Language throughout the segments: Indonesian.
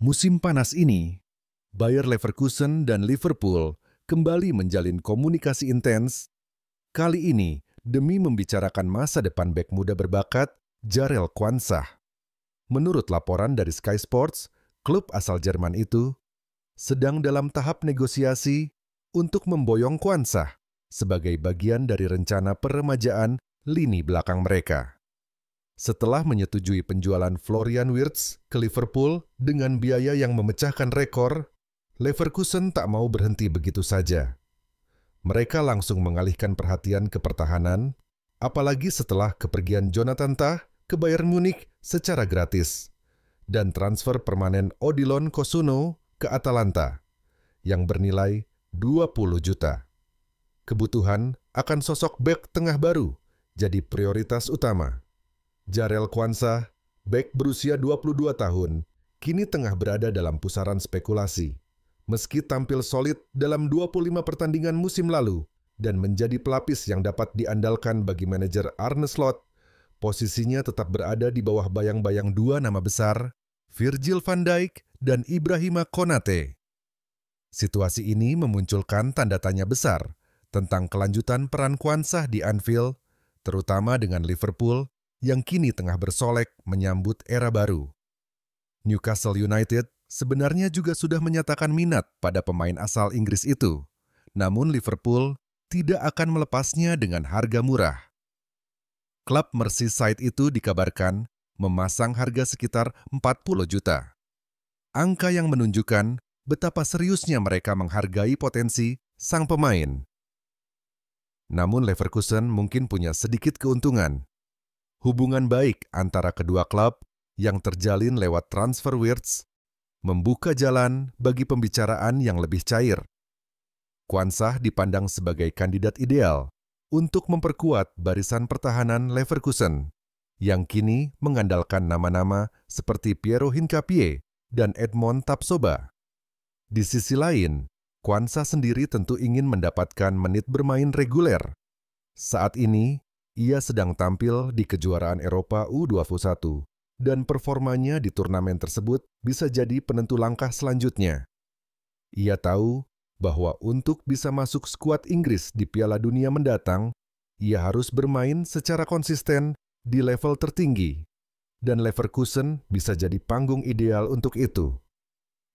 Musim panas ini, Bayer Leverkusen dan Liverpool kembali menjalin komunikasi intens, kali ini demi membicarakan masa depan bek muda berbakat Jarell Quansah. Menurut laporan dari Sky Sports, klub asal Jerman itu sedang dalam tahap negosiasi untuk memboyong Quansah sebagai bagian dari rencana peremajaan lini belakang mereka. Setelah menyetujui penjualan Florian Wirtz ke Liverpool dengan biaya yang memecahkan rekor, Leverkusen tak mau berhenti begitu saja. Mereka langsung mengalihkan perhatian ke pertahanan, apalagi setelah kepergian Jonathan Tah ke Bayern Munich secara gratis, dan transfer permanen Odilon Kosuno ke Atalanta, yang bernilai 20 juta. Kebutuhan akan sosok bek tengah baru jadi prioritas utama. Jarell Quansah, bek berusia 22 tahun, kini tengah berada dalam pusaran spekulasi. Meski tampil solid dalam 25 pertandingan musim lalu dan menjadi pelapis yang dapat diandalkan bagi manajer Arne Slot, posisinya tetap berada di bawah bayang-bayang dua nama besar, Virgil van Dijk dan Ibrahima Konate. Situasi ini memunculkan tanda tanya besar tentang kelanjutan peran Quansah di Anfield, terutama dengan Liverpool yang kini tengah bersolek menyambut era baru. Newcastle United sebenarnya juga sudah menyatakan minat pada pemain asal Inggris itu, namun Liverpool tidak akan melepasnya dengan harga murah. Klub Merseyside itu dikabarkan memasang harga sekitar 40 juta. Angka yang menunjukkan betapa seriusnya mereka menghargai potensi sang pemain. Namun Leverkusen mungkin punya sedikit keuntungan. Hubungan baik antara kedua klub yang terjalin lewat transfer Wirtz membuka jalan bagi pembicaraan yang lebih cair. Quansah dipandang sebagai kandidat ideal untuk memperkuat barisan pertahanan Leverkusen yang kini mengandalkan nama-nama seperti Piero Hincapié dan Edmond Tapsoba. Di sisi lain, Quansah sendiri tentu ingin mendapatkan menit bermain reguler. Saat ini, ia sedang tampil di kejuaraan Eropa U21 dan performanya di turnamen tersebut bisa jadi penentu langkah selanjutnya. Ia tahu bahwa untuk bisa masuk skuad Inggris di Piala Dunia mendatang, ia harus bermain secara konsisten di level tertinggi, dan Leverkusen bisa jadi panggung ideal untuk itu.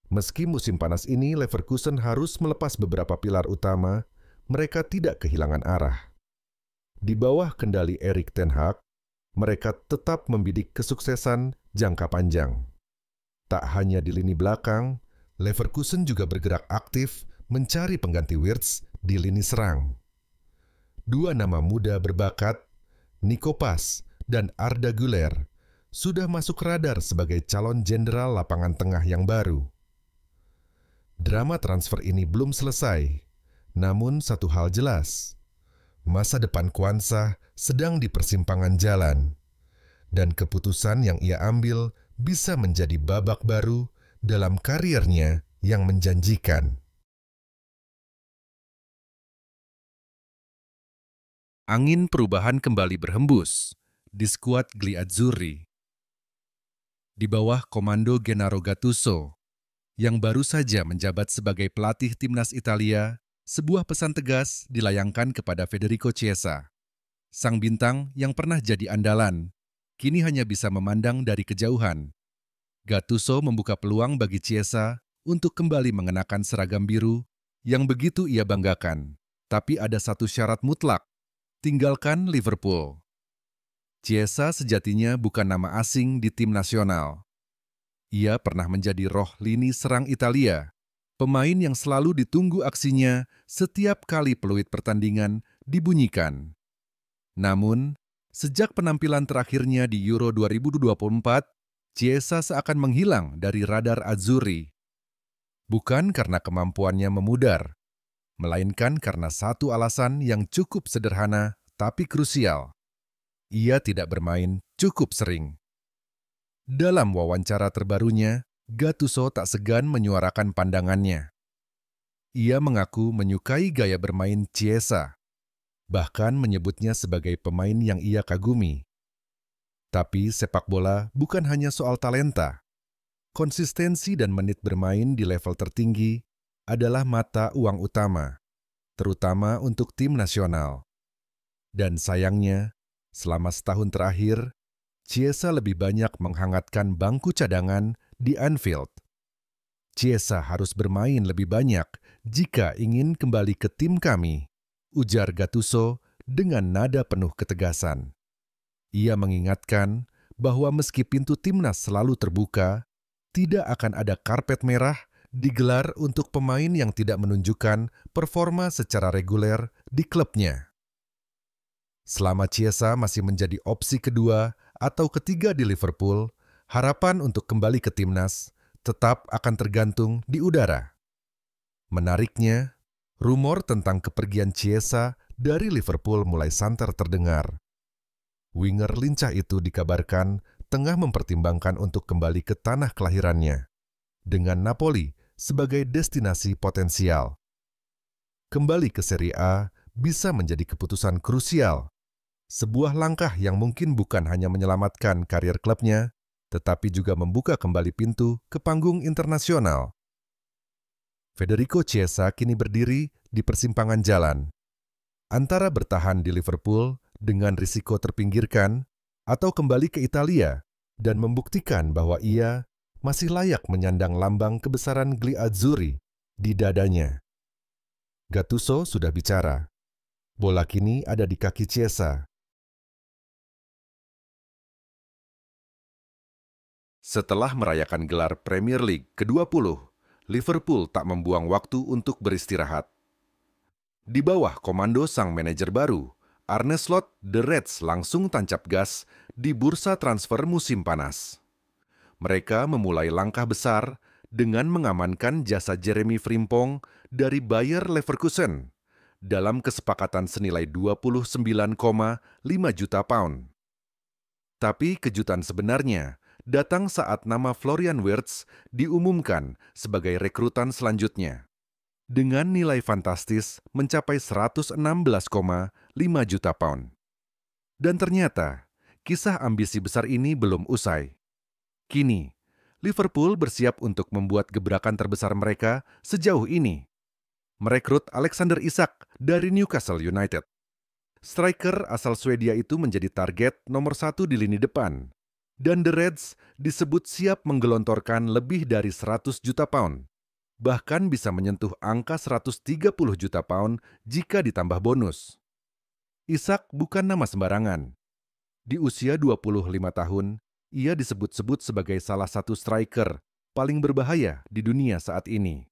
Meski musim panas ini Leverkusen harus melepas beberapa pilar utama, mereka tidak kehilangan arah. Di bawah kendali Erik ten Hag, mereka tetap membidik kesuksesan jangka panjang. Tak hanya di lini belakang, Leverkusen juga bergerak aktif mencari pengganti Wirtz di lini serang. Dua nama muda berbakat, Nico Pas dan Arda Güler, sudah masuk radar sebagai calon jenderal lapangan tengah yang baru. Drama transfer ini belum selesai, namun satu hal jelas. Masa depan Quansah sedang di persimpangan jalan, dan keputusan yang ia ambil bisa menjadi babak baru dalam karirnya yang menjanjikan. Angin perubahan kembali berhembus di skuad Gliazzurri. Di bawah komando Gennaro Gattuso, yang baru saja menjabat sebagai pelatih timnas Italia, sebuah pesan tegas dilayangkan kepada Federico Chiesa. Sang bintang yang pernah jadi andalan, kini hanya bisa memandang dari kejauhan. Gattuso membuka peluang bagi Chiesa untuk kembali mengenakan seragam biru yang begitu ia banggakan. Tapi ada satu syarat mutlak, tinggalkan Liverpool. Chiesa sejatinya bukan nama asing di tim nasional. Ia pernah menjadi roh lini serang Italia, pemain yang selalu ditunggu aksinya setiap kali peluit pertandingan dibunyikan. Namun, sejak penampilan terakhirnya di Euro 2024, Chiesa seakan menghilang dari radar Azzurri. Bukan karena kemampuannya memudar, melainkan karena satu alasan yang cukup sederhana tapi krusial. Ia tidak bermain cukup sering. Dalam wawancara terbarunya, Gattuso tak segan menyuarakan pandangannya. Ia mengaku menyukai gaya bermain Chiesa, bahkan menyebutnya sebagai pemain yang ia kagumi. Tapi sepak bola bukan hanya soal talenta. konsistensi dan menit bermain di level tertinggi adalah mata uang utama, terutama untuk tim nasional. Dan sayangnya, selama setahun terakhir, Chiesa lebih banyak menghangatkan bangku cadangan di Anfield. Chiesa harus bermain lebih banyak jika ingin kembali ke tim kami, ujar Gattuso dengan nada penuh ketegasan. Ia mengingatkan bahwa meski pintu timnas selalu terbuka, tidak akan ada karpet merah digelar untuk pemain yang tidak menunjukkan performa secara reguler di klubnya. Selama Chiesa masih menjadi opsi kedua atau ketiga di Liverpool, harapan untuk kembali ke timnas tetap akan tergantung di udara. Menariknya, rumor tentang kepergian Chiesa dari Liverpool mulai santer terdengar. Winger lincah itu dikabarkan tengah mempertimbangkan untuk kembali ke tanah kelahirannya, dengan Napoli sebagai destinasi potensial. Kembali ke Serie A bisa menjadi keputusan krusial, sebuah langkah yang mungkin bukan hanya menyelamatkan karier klubnya, tetapi juga membuka kembali pintu ke panggung internasional. Federico Chiesa kini berdiri di persimpangan jalan, antara bertahan di Liverpool dengan risiko terpinggirkan, atau kembali ke Italia dan membuktikan bahwa ia masih layak menyandang lambang kebesaran Gli Azzurri di dadanya. Gattuso sudah bicara. Bola kini ada di kaki Chiesa. Setelah merayakan gelar Premier League ke-20, Liverpool tak membuang waktu untuk beristirahat. Di bawah komando sang manajer baru, Arne Slot, The Reds langsung tancap gas di bursa transfer musim panas. Mereka memulai langkah besar dengan mengamankan jasa Jeremy Frimpong dari Bayer Leverkusen dalam kesepakatan senilai 29,5 juta pound. Tapi kejutan sebenarnya datang saat nama Florian Wirtz diumumkan sebagai rekrutan selanjutnya, dengan nilai fantastis mencapai 116,5 juta pound. Dan ternyata, kisah ambisi besar ini belum usai. Kini, Liverpool bersiap untuk membuat gebrakan terbesar mereka sejauh ini, merekrut Alexander Isak dari Newcastle United. Striker asal Swedia itu menjadi target nomor 1 di lini depan, dan The Reds disebut siap menggelontorkan lebih dari 100 juta pound, bahkan bisa menyentuh angka 130 juta pound jika ditambah bonus. Isak bukan nama sembarangan. Di usia 25 tahun, ia disebut-sebut sebagai salah satu striker paling berbahaya di dunia saat ini.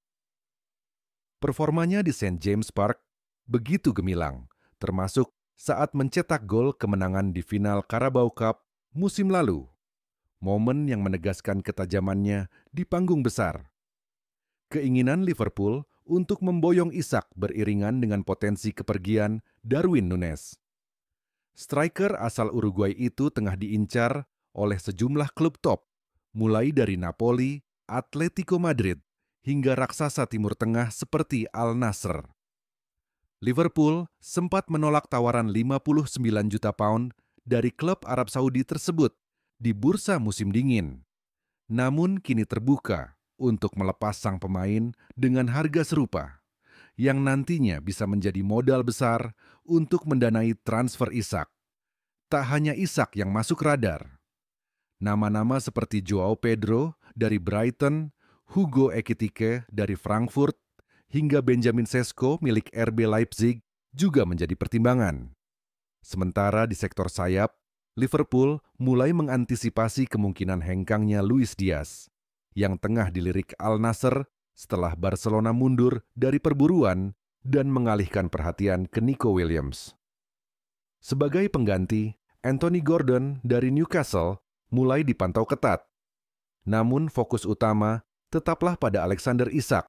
Performanya di St. James Park begitu gemilang, termasuk saat mencetak gol kemenangan di final Carabao Cup musim lalu. Momen yang menegaskan ketajamannya di panggung besar. Keinginan Liverpool untuk memboyong Isak beriringan dengan potensi kepergian Darwin Núñez. Striker asal Uruguay itu tengah diincar oleh sejumlah klub top, mulai dari Napoli, Atletico Madrid, hingga raksasa Timur Tengah seperti Al Nassr. Liverpool sempat menolak tawaran 59 juta pound dari klub Arab Saudi tersebut di bursa musim dingin, namun kini terbuka untuk melepas sang pemain dengan harga serupa, yang nantinya bisa menjadi modal besar untuk mendanai transfer Isak. Tak hanya Isak yang masuk radar. Nama-nama seperti Joao Pedro dari Brighton, Hugo Ekitike dari Frankfurt, hingga Benjamin Sesko milik RB Leipzig juga menjadi pertimbangan. Sementara di sektor sayap, Liverpool mulai mengantisipasi kemungkinan hengkangnya Luis Diaz, yang tengah dilirik Al Nassr setelah Barcelona mundur dari perburuan dan mengalihkan perhatian ke Nico Williams. Sebagai pengganti, Anthony Gordon dari Newcastle mulai dipantau ketat. Namun fokus utama tetaplah pada Alexander Isak.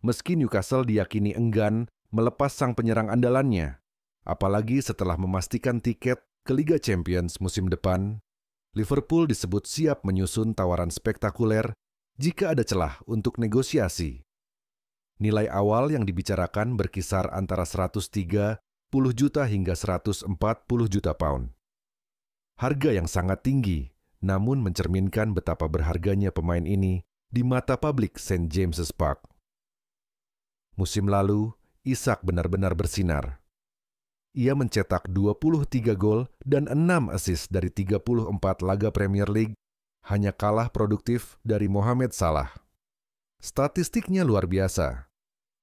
Meski Newcastle diyakini enggan melepas sang penyerang andalannya, apalagi setelah memastikan tiket ke Liga Champions musim depan, Liverpool disebut siap menyusun tawaran spektakuler jika ada celah untuk negosiasi. Nilai awal yang dibicarakan berkisar antara 130 juta hingga 140 juta pound. Harga yang sangat tinggi namun mencerminkan betapa berharganya pemain ini di mata publik St. James's Park. Musim lalu, Isak benar-benar bersinar. Ia mencetak 23 gol dan 6 assist dari 34 laga Premier League, hanya kalah produktif dari Mohamed Salah. Statistiknya luar biasa.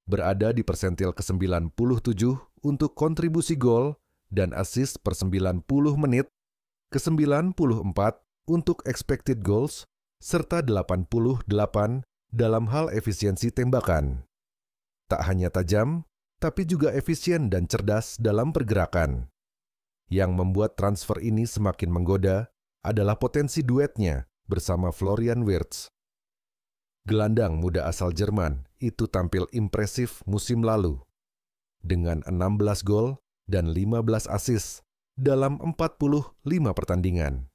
Berada di persentil ke-97 untuk kontribusi gol dan assist per 90 menit, ke-94 untuk expected goals, serta 88 dalam hal efisiensi tembakan. Tak hanya tajam, tapi juga efisien dan cerdas dalam pergerakan. Yang membuat transfer ini semakin menggoda adalah potensi duetnya bersama Florian Wirtz. Gelandang muda asal Jerman itu tampil impresif musim lalu, dengan 16 gol dan 15 assist dalam 45 pertandingan.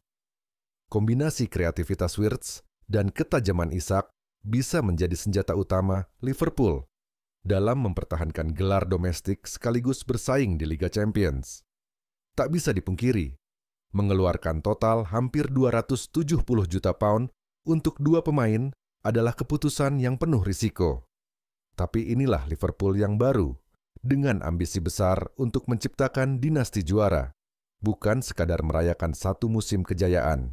Kombinasi kreativitas Wirtz dan ketajaman Isak bisa menjadi senjata utama Liverpool dalam mempertahankan gelar domestik sekaligus bersaing di Liga Champions. Tak bisa dipungkiri, mengeluarkan total hampir 270 juta pound untuk dua pemain adalah keputusan yang penuh risiko. Tapi inilah Liverpool yang baru, dengan ambisi besar untuk menciptakan dinasti juara, bukan sekadar merayakan satu musim kejayaan.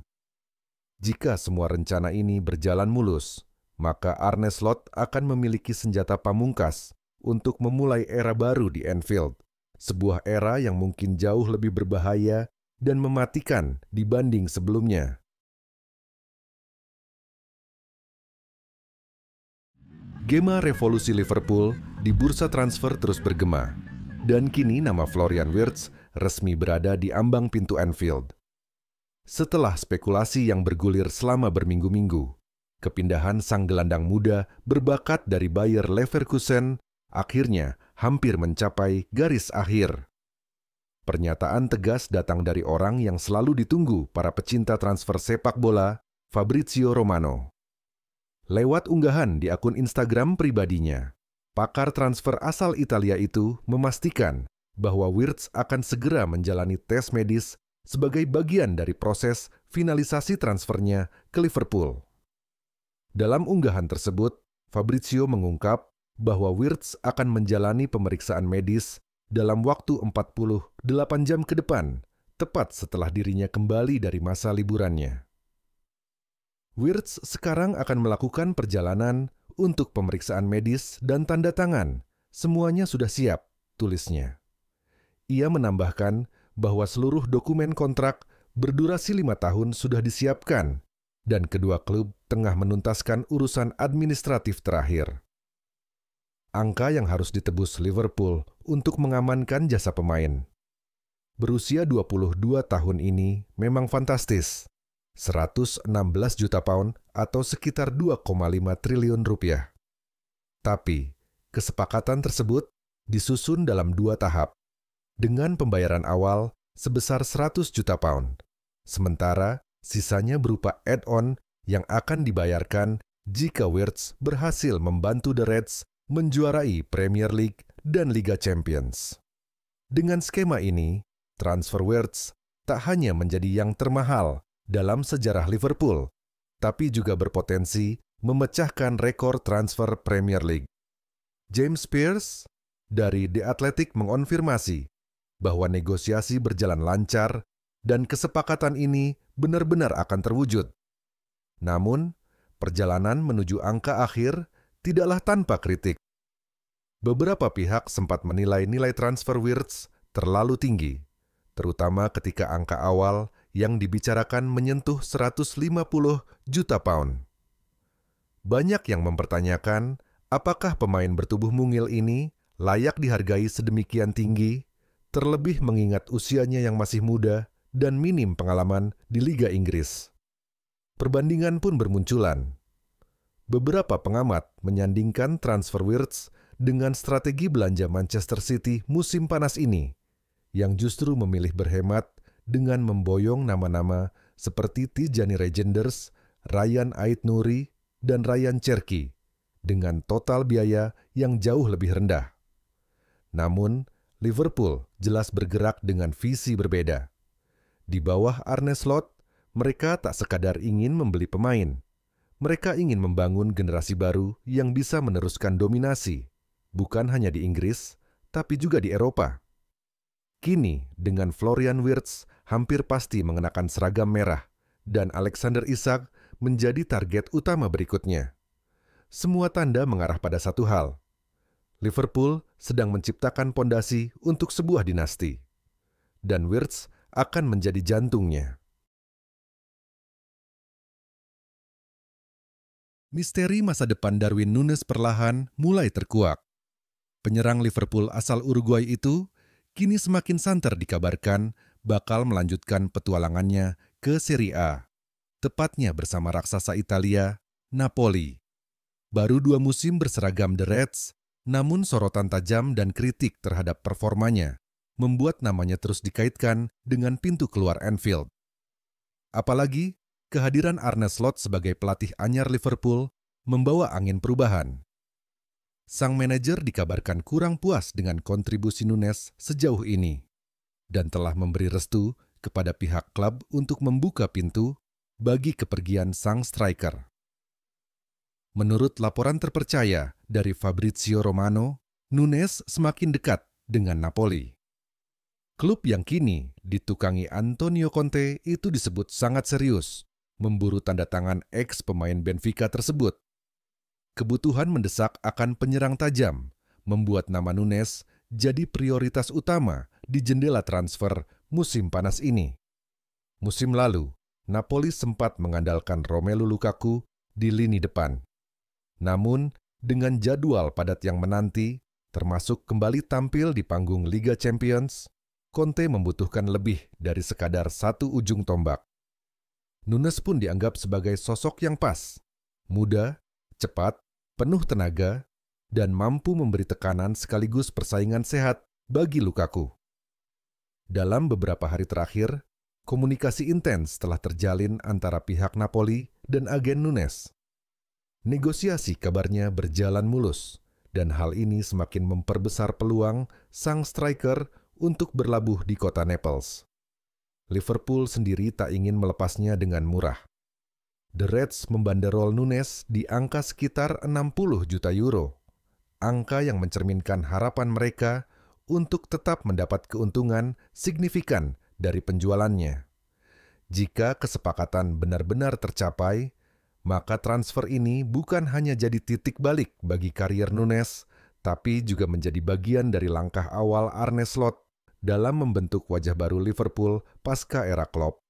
Jika semua rencana ini berjalan mulus, maka Arne Slot akan memiliki senjata pamungkas untuk memulai era baru di Anfield, sebuah era yang mungkin jauh lebih berbahaya dan mematikan dibanding sebelumnya. Gema revolusi Liverpool di bursa transfer terus bergema, dan kini nama Florian Wirtz resmi berada di ambang pintu Anfield. Setelah spekulasi yang bergulir selama berminggu-minggu, kepindahan sang gelandang muda berbakat dari Bayer Leverkusen akhirnya hampir mencapai garis akhir. Pernyataan tegas datang dari orang yang selalu ditunggu para pecinta transfer sepak bola, Fabrizio Romano. Lewat unggahan di akun Instagram pribadinya, pakar transfer asal Italia itu memastikan bahwa Wirtz akan segera menjalani tes medis sebagai bagian dari proses finalisasi transfernya ke Liverpool. Dalam unggahan tersebut, Fabrizio mengungkap bahwa Wirtz akan menjalani pemeriksaan medis dalam waktu 48 jam ke depan, tepat setelah dirinya kembali dari masa liburannya. Wirtz sekarang akan melakukan perjalanan untuk pemeriksaan medis dan tanda tangan. Semuanya sudah siap, tulisnya. Ia menambahkan bahwa seluruh dokumen kontrak berdurasi 5 tahun sudah disiapkan, dan kedua klub tengah menuntaskan urusan administratif terakhir. Angka yang harus ditebus Liverpool untuk mengamankan jasa pemain. Berusia 22 tahun ini memang fantastis. 116 juta pound atau sekitar 2,5 triliun rupiah. Tapi, kesepakatan tersebut disusun dalam 2 tahap, dengan pembayaran awal sebesar 100 juta pound. Sementara, sisanya berupa add-on yang akan dibayarkan jika Wirtz berhasil membantu The Reds menjuarai Premier League dan Liga Champions. Dengan skema ini, transfer Wirtz tak hanya menjadi yang termahal dalam sejarah Liverpool, tapi juga berpotensi memecahkan rekor transfer Premier League. James Pearce dari The Athletic mengonfirmasi bahwa negosiasi berjalan lancar dan kesepakatan ini benar-benar akan terwujud. Namun, perjalanan menuju angka akhir tidaklah tanpa kritik. Beberapa pihak sempat menilai nilai transfer Wirtz terlalu tinggi, terutama ketika angka awal yang dibicarakan menyentuh 150 juta pound. Banyak yang mempertanyakan apakah pemain bertubuh mungil ini layak dihargai sedemikian tinggi, terlebih mengingat usianya yang masih muda dan minim pengalaman di Liga Inggris. Perbandingan pun bermunculan. Beberapa pengamat menyandingkan transfer Wirtz dengan strategi belanja Manchester City musim panas ini, yang justru memilih berhemat dengan memboyong nama-nama seperti Tijani Reijnders, Ryan Ait-Nouri, dan Ryan Cherki, dengan total biaya yang jauh lebih rendah. Namun, Liverpool jelas bergerak dengan visi berbeda. Di bawah Arne Slot, Mereka tak sekadar ingin membeli pemain. Mereka ingin membangun generasi baru yang bisa meneruskan dominasi, bukan hanya di Inggris, tapi juga di Eropa. Kini, dengan Florian Wirtz hampir pasti mengenakan seragam merah, dan Alexander Isak menjadi target utama berikutnya. Semua tanda mengarah pada satu hal. Liverpool sedang menciptakan pondasi untuk sebuah dinasti. Dan Wirtz akan menjadi jantungnya. Misteri masa depan Darwin Núñez perlahan mulai terkuak. Penyerang Liverpool asal Uruguay itu kini semakin santer dikabarkan bakal melanjutkan petualangannya ke Serie A, tepatnya bersama raksasa Italia, Napoli. Baru 2 musim berseragam The Reds, namun sorotan tajam dan kritik terhadap performanya membuat namanya terus dikaitkan dengan pintu keluar Anfield. Apalagi, kehadiran Arne Slot sebagai pelatih anyar Liverpool membawa angin perubahan. Sang manajer dikabarkan kurang puas dengan kontribusi Núñez sejauh ini dan telah memberi restu kepada pihak klub untuk membuka pintu bagi kepergian sang striker. Menurut laporan terpercaya dari Fabrizio Romano, Núñez semakin dekat dengan Napoli. Klub yang kini ditukangi Antonio Conte itu disebut sangat serius memburu tanda tangan ex-pemain Benfica tersebut. Kebutuhan mendesak akan penyerang tajam membuat nama Núñez jadi prioritas utama di jendela transfer musim panas ini. Musim lalu, Napoli sempat mengandalkan Romelu Lukaku di lini depan. Namun, dengan jadwal padat yang menanti, termasuk kembali tampil di panggung Liga Champions, Conte membutuhkan lebih dari sekadar satu ujung tombak. Núñez pun dianggap sebagai sosok yang pas, muda, cepat, penuh tenaga, dan mampu memberi tekanan sekaligus persaingan sehat bagi Lukaku. Dalam beberapa hari terakhir, komunikasi intens telah terjalin antara pihak Napoli dan agen Núñez. Negosiasi kabarnya berjalan mulus, dan hal ini semakin memperbesar peluang sang striker untuk berlabuh di kota Naples. Liverpool sendiri tak ingin melepasnya dengan murah. The Reds membanderol Núñez di angka sekitar 60 juta euro, angka yang mencerminkan harapan mereka untuk tetap mendapat keuntungan signifikan dari penjualannya. Jika kesepakatan benar-benar tercapai, maka transfer ini bukan hanya jadi titik balik bagi karier Núñez, tapi juga menjadi bagian dari langkah awal Arne Slot dalam membentuk wajah baru Liverpool pasca era Klopp.